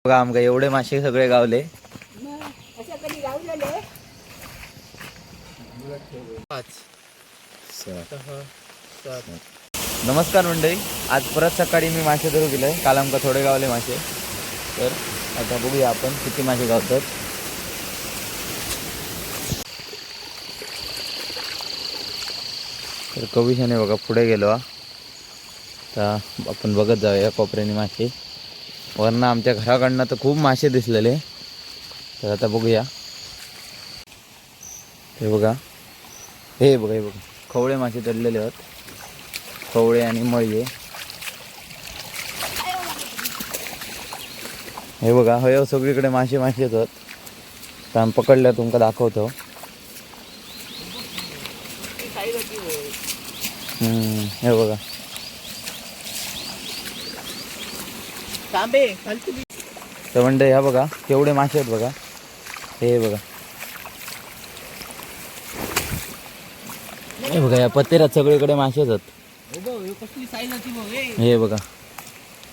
बघा आमका एवढे मासे सगळे गावले. नमस्कार मंडळी, आज परत सकाळी मी मासे धरू गेलोय. काल आमका थोडे गावले मासे, तर आता बघूया आपण किती मासे गावतात. तर कविशाने बघा पुढे गेलो. आता आपण बघत जाऊया कोपऱ्याने मासे. वरनं आमच्या घराकडनं तर खूप मासे दिसलेले. तर आता बघूया. हे बघा, हे बघा, हे बघा, खवळे मासे चढलेले आहेत. खवळे आणि मळये. हे बघा, हे सगळीकडे मासे मासे आहेत. तर आम्ही पकडल्या तुमका दाखवतो. हे बघा, तर म्हणजे ह्या बघा केवढे मासे आहेत बघा. हे बघा, हे बघा, या पत्तेरात सगळीकडे मासे आहेत. हे बघा,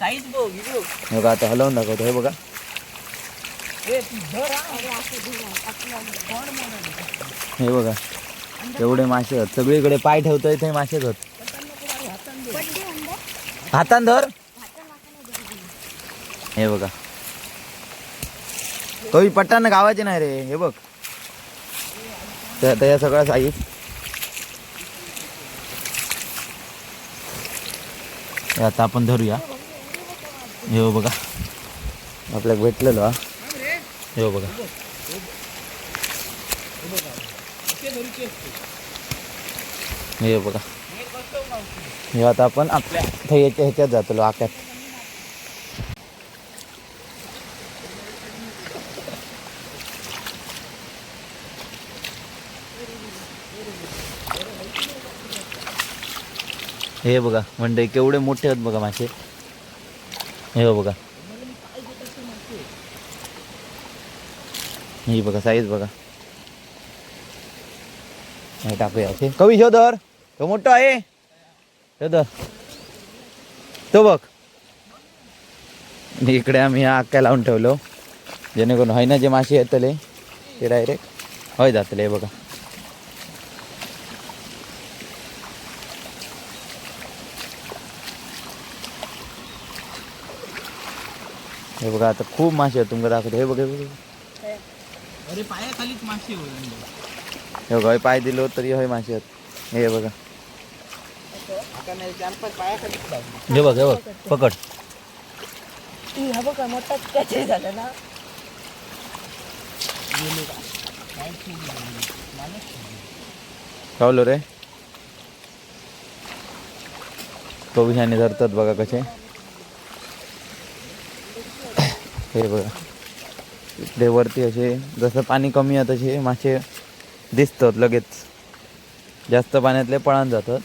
हे बघा, आता हलवून दाखवतो. हे बघा, हे बघा एवढे मासे आहेत. सगळीकडे पाय ठेवतोय ते मासे आहेत. हातान धर. हे बघा, कवी पट्टांना गावाचे नाही रे. हे बघ, तर या सगळा साईज. आता आपण धरूया. हे बघा, आपल्याला भेटलेलो. हे बघा, हे बघा, हे आता आपण आपल्या ह्याच्यात जातो आक्यात. हे बघा म्हणजे केवढे मोठे आहेत बघा मासे. हे बघा, हे बघा साईज बघा. हे टाकूया. कवी शोधर, तो मोठा आहे. शोधर तो बघ. इकडे आम्ही ह्या आक्या लावून ठेवलो, जेणेकरून हैना जे मासे येतले ते डायरेक्ट हय जातले. हे बघा, हे बघा, आता खूप मासे आहेत तुमका दाखवतो. हे बघा, अरे पायाखालीच मासे. हे बघा, पाय दिलो तरी हे मासे आहेत. हे बघा, हे बघ, हे बघ, पकड. खावलो रे. कविशाने धरतात बघा कसे. हे बघा, इकडे वरती असे जसं पाणी कमी आहे तसे मासे दिसतात लगेच. जास्त पाण्यातले पळून जातात.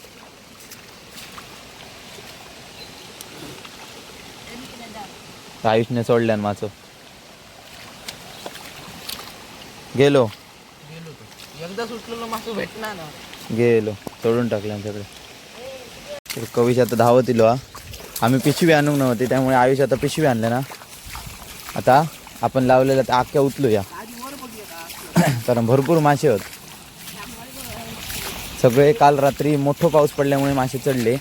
आयुषने सोडल्यान मासो. गेलो एकदा सुटलेलो मासो भेटणार ना. गेलो, सोडून टाकल्या सगळे. तर कविश आता धावत इलो. आम्ही पिशवी आणूक नव्हती, त्यामुळे आयुष आता पिशवी आणले ना. आता आपण लावलेल्या त्या आख्या उचलूया, कारण भरपूर मासे होत सगळे. काल रात्री मोठा पाऊस पडल्यामुळे मासे चढले.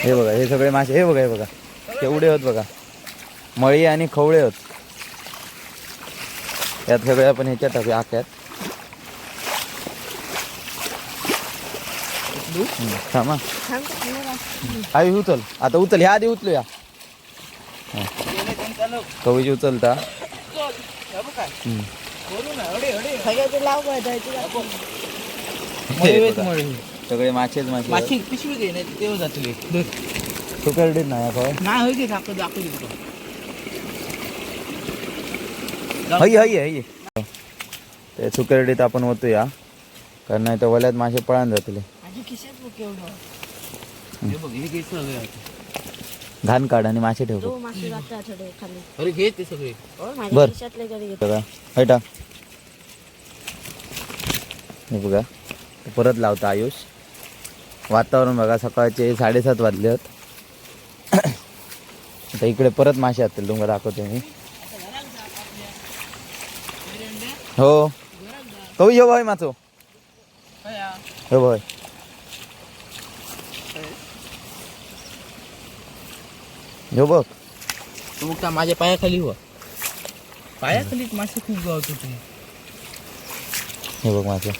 हे बघा, हे सगळे मासे. हे बघा, हे बघा केवढे होत बघा. मळी आणि खवळे होत. यात सगळे आपण ह्याच्यात टाकूया आक्यात. थांबा, आई उचल, आता उचल. ह्या आधी उचलूया. कवीची उचलता. सगळे मासेच मासे. पिशवी घे नाही तेव्हा जातले. तू करडीत नाही नाही दाखव. हई हई हई ते सुकेरडीत आपण होतोया कारण नाही तर वल्यात मासे पळान जातले. हे बघ हे घे सगळे. घाण काढ आणि मासे ठेव. अरे घे ते सगळे. बर बघा हटा हे बघा परत लावता आयुष. वातावरण बघा सकाळचे 7:30 वाजले आहेत. आता इकडे परत मासे असतील तुम्हाला दाखवतो मी. हो कवी हो भाई माचो हो भाई हो बघ तू मग का माझ्या पायाखाली हो. पायाखालीच मासे खूप गावत होते. हे बघ मासे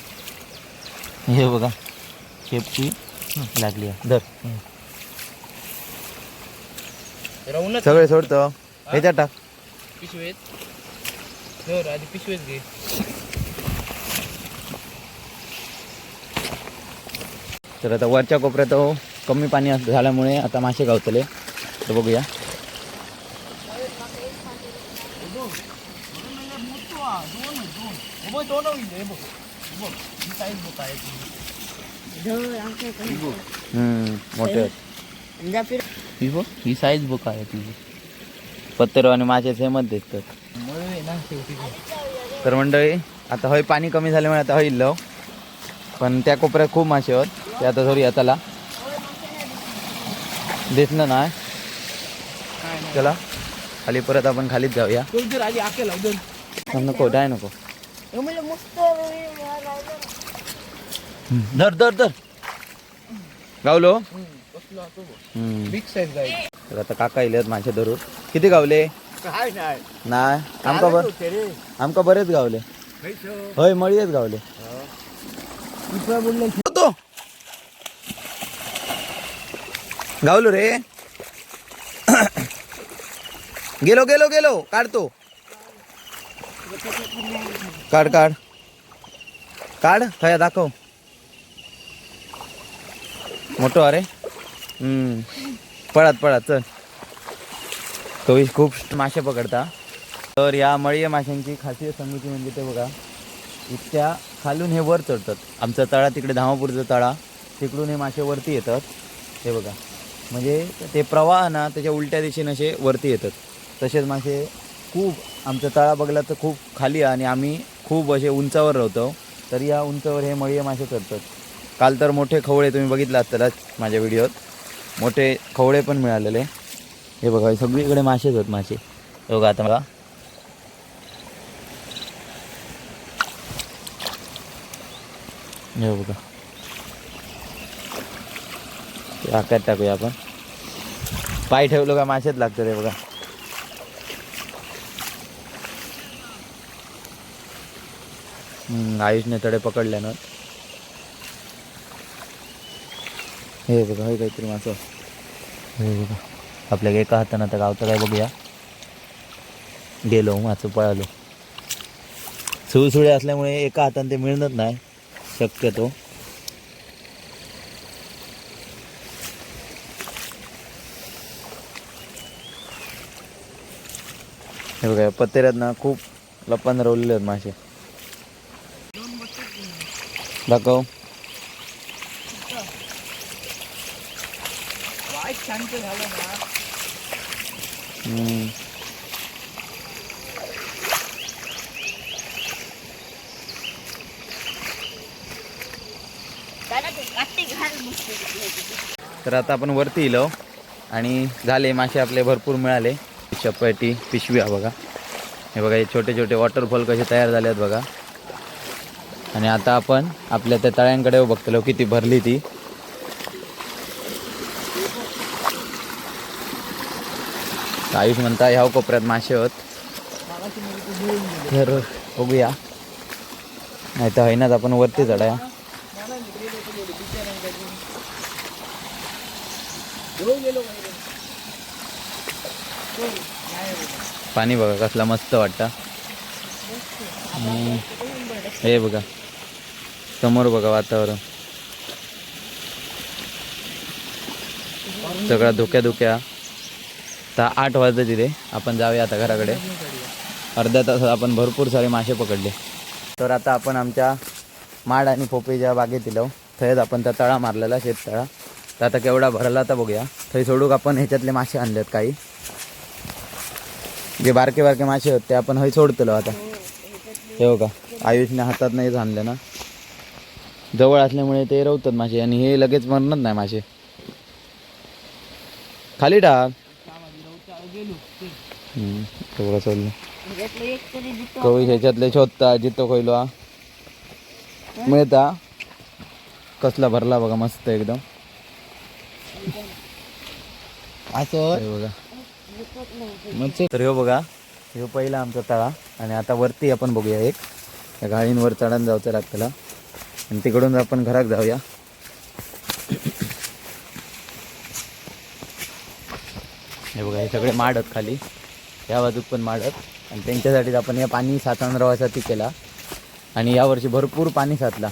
हे बघा शेपची लागली आहे. धर राहूनच सगळे सोडतो ह्याच्यात टाक. पिशवेत धर आधी पिशवेत घे. तर आता वरच्या कोपऱ्यात कमी पाणी झाल्यामुळे आता मासे गावतले. तर बघूया मोठे ही साईज बुक आहे तुझी. पत्तेरो आणि मासे सेमच दिसतात. तर मंडळी आता हय पाणी कमी झाल्यामुळे आता हय लव पण त्या कोपऱ्यात खूप मासे आहेत. ते आता थोडी आताला दिसलं नाही. चला खाली परत आपण खालीच जाऊया. नको डाय नको धर धर धर गावलो. बिग साईज आहे. तर आता काका येलेत मासे धरून. किती गावले काय नाही आमका बरेच गावले. होय मळीच गावले. तो गावलो रे. गेलो गेलो गेलो काढतो. काढ काढ काढ थया दाखव. मोठो अरे पळत पळत चल. कवी खूप मासे पकडता. तर या मळीय माशांची खासियत सांगूची म्हणजे ते बघा इतक्या खालून हे वर चढतात. आमचा तळा तिकडे धामापूरचा तळा तिकडून हे मासे वरती येतात. हे बघा म्हणजे ते प्रवाह ना त्याच्या उलट्या दिशेने असे वरती येतात. तसेच मासे खूप आमचा तळा बघला तर खूप खाली आणि आम्ही खूप असे उंचावर राहतो. तर या उंचावर हे मळीय मासे चढतात. काल तर मोठे खवळे तुम्ही बघितलं असतातच माझ्या व्हिडिओत. मोठे खवळे पण मिळालेले. हे बघा सगळीकडे मासेच आहेत मासे. हे बघा आता मला हे बघा आकात टाकूया आपण. पाय ठेवलो का मासेच लागतं रे बघा. आयुषने तडे पकडल्यानं हे बघा हे काहीतरी मासं. हे बघा आपल्या एका हातानं आता गावतं काय बघूया. गेलो मासं पळालो. सुळसुळे असल्यामुळे एका हाताने ते मिळत नाही शक्यतो. हे बघा पत्तेऱ्यात ना खूप लपान रवलेले आहेत मासे. दाखव. शांत झालं ना. तर आता आपण वरती येलो आणि झाले मासे आपले भरपूर मिळाले. चपाटी पिशवी बघा. हे बघा हे छोटे छोटे वॉटरफॉल कसे तयार झाले आहेत बघा. आणि आता आपण आपल्या त्या तळ्यांकडे बघतलो किती भरली ती. आयुष म्हणता ह्या कोपऱ्यात मासे होत. तर बघूया नाही तर हैनाच आपण वरती चढाया. पाणी बघा कसला मस्त वाटतं. हे बघा समोर बघा वातावरण सगळा धुक्या धुक्या. आता 8 वाजता तिथे आपण जाऊया आता घराकडे. अर्ध्या तासात आपण भरपूर सारे मासे पकडले. तर आता आपण आमच्या माड आणि पोपईच्या बागेत दिलो. थंयच आपण त्या तळा मारलेला शेततळा. तर आता केवढा भरला तर बघूया. थंय सोडूक आपण ह्याच्यातले मासे आणलेत काही. जे बारके बारके मासे होते ते आपण हय सोडतलो आता. हे बघा आयुषने हातात नाहीच आणले ना. जवळ असल्यामुळे ते रवतात मासे आणि हे लगेच मरणार नाही मासे. खाली टाक. तेवढं सोडलं. कवी ह्याच्यातले शोधता जिथं खोयलो हा मिळता. कसला भरला बघा मस्त एकदम. असं हे बघा. तर ह्यो बघा ह्यो पहिला आमचा तळा. आणि आता वरती आपण बघूया एक या गाळींवर चढान जायचं लागतं आणि तिकडून आपण घरात जाऊया. हे बघा हे सगळे माडत खाली. या बाजूक पण माडत. आणि त्यांच्यासाठीच आपण या पाणी साठवण रवासाठी केला. आणि यावर्षी भरपूर पाणी साचला.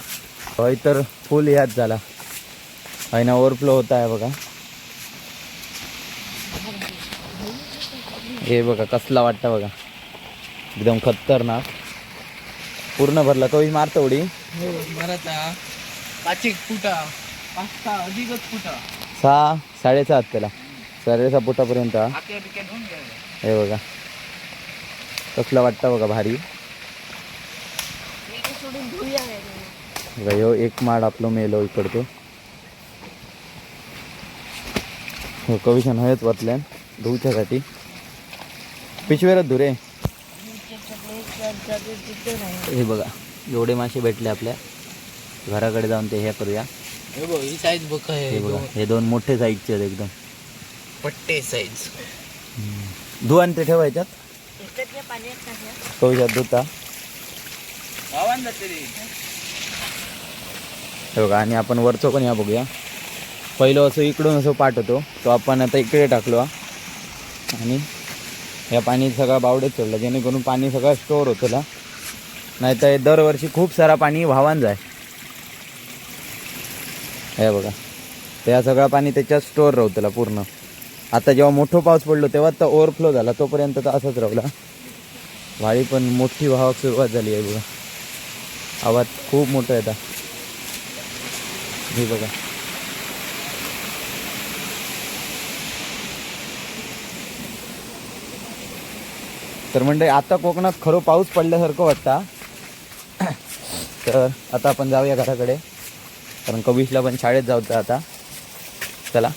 हय तर फुल याद झाला. हय ना ओव्हरफ्लो होता आहे बघा. हे बघा कसला वाटतं बघा. एकदम खतरनाक. पूर्ण भरला. कवी मारतो उडी. मराठा 5 फुटा 5 अधिकच फुटा 6 7.5 त्याला 6.5 फुटापर्यंत. आक्या बिक्या धुवून घ्या. हे बघा कसला वाटतं बघा भारी. बघा ह्यो एक माड आपलं मेलो इकडतो. हो कविशन हयच वाचल्यान धुवच्यासाठी. पिशवेरच धुरे. हे बघा एवढे मासे भेटले आपल्या. घराकडे जाऊन ते हे करूया. हे बघ ही साईज बघ हे बघा हे 2 मोठे साईजचे आहेत एकदम. पट्टे साईज. धुवून आणि ते ठेवायच्यात. कविशात धुता. हे बघा आणि आपण वरचं पण या बघूया. पहिलं असं इकडून असं पाठ होतो तो आपण आता इकडे टाकलो. आणि या पाणी सगळं बावडेत सोडलं जेणेकरून पाणी सगळं स्टोअर होतं. नाही तर दरवर्षी खूप सारा पाणी वाहवान जाय. हे बघा त्या सगळं पाणी त्याच्यात स्टोअर राहतला पूर्ण. आता जेव्हा मोठं पाऊस पडलो तेव्हा तर ओव्हरफ्लो झाला. तोपर्यंत तर असंच राहिला. वाळी पण मोठी वाहक सुरुवात झाली आहे बघा. आवाज खूप मोठा येतात. हे बघा तर म्हणजे आता कोकणात खरं पाऊस पडल्यासारखं वाटतं. तर आता आपण जाऊया घराकडे कारण कविशला पण शाळेत जाऊचं आता. चला.